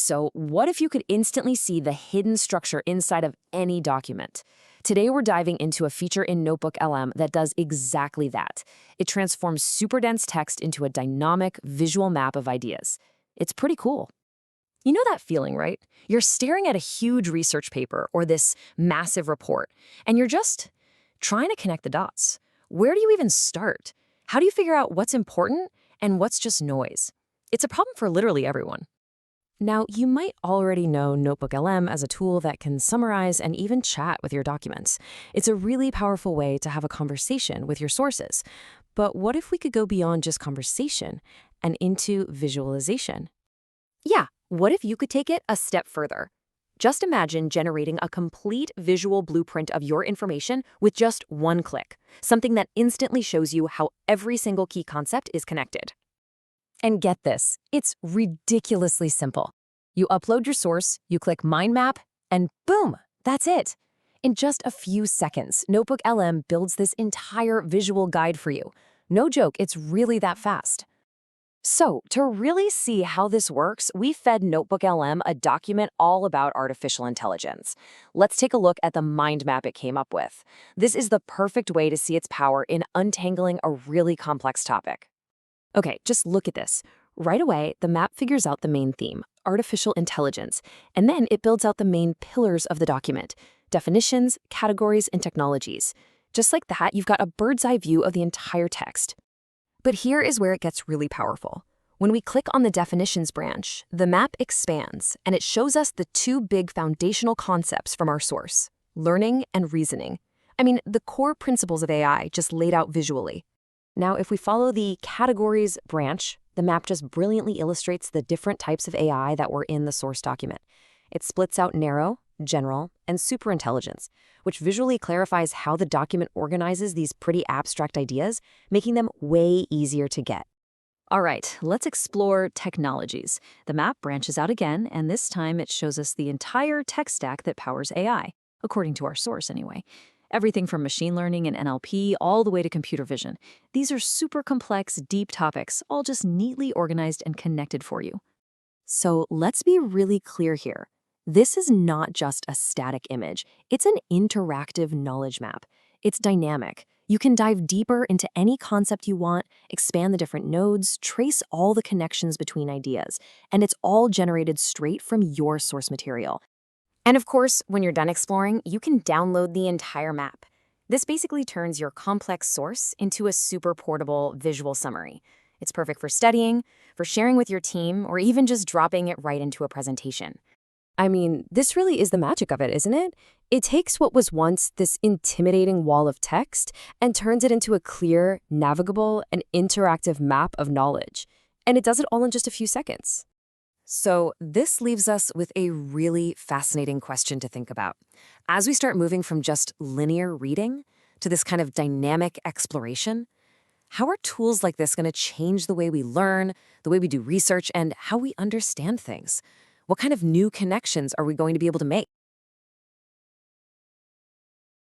So what if you could instantly see the hidden structure inside of any document? Today, we're diving into a feature in NotebookLM that does exactly that. It transforms super dense text into a dynamic visual map of ideas. It's pretty cool. You know that feeling, right? You're staring at a huge research paper or this massive report, and you're just trying to connect the dots. Where do you even start? How do you figure out what's important and what's just noise? It's a problem for literally everyone. Now, you might already know NotebookLM as a tool that can summarize and even chat with your documents. It's a really powerful way to have a conversation with your sources. But what if we could go beyond just conversation and into visualization? Yeah, what if you could take it a step further? Just imagine generating a complete visual blueprint of your information with just one click, something that instantly shows you how every single key concept is connected. And get this, it's ridiculously simple. You upload your source, you click Mind Map, and boom, that's it. In just a few seconds, NotebookLM builds this entire visual guide for you. No joke, it's really that fast. So, to really see how this works, we fed NotebookLM a document all about artificial intelligence. Let's take a look at the mind map it came up with. This is the perfect way to see its power in untangling a really complex topic. Okay, just look at this. Right away, the map figures out the main theme, artificial intelligence, and then it builds out the main pillars of the document, definitions, categories, and technologies. Just like that, you've got a bird's eye view of the entire text. But here is where it gets really powerful. When we click on the definitions branch, the map expands, and it shows us the two big foundational concepts from our source, learning and reasoning. I mean, the core principles of AI just laid out visually. Now, if we follow the categories branch, the map just brilliantly illustrates the different types of AI that were in the source document. It splits out narrow, general, and superintelligence, which visually clarifies how the document organizes these pretty abstract ideas, making them way easier to get. All right, let's explore technologies. The map branches out again, and this time it shows us the entire tech stack that powers AI, according to our source anyway. Everything from machine learning and NLP all the way to computer vision. These are super complex, deep topics, all just neatly organized and connected for you. So let's be really clear here. This is not just a static image. It's an interactive knowledge map. It's dynamic. You can dive deeper into any concept you want, expand the different nodes, trace all the connections between ideas, and it's all generated straight from your source material. And of course, when you're done exploring, you can download the entire map. This basically turns your complex source into a super portable visual summary. It's perfect for studying, for sharing with your team, or even just dropping it right into a presentation. I mean, this really is the magic of it, isn't it? It takes what was once this intimidating wall of text and turns it into a clear, navigable, and interactive map of knowledge. And it does it all in just a few seconds. So this leaves us with a really fascinating question to think about. As we start moving from just linear reading to this kind of dynamic exploration, how are tools like this going to change the way we learn, the way we do research, and how we understand things? What kind of new connections are we going to be able to make?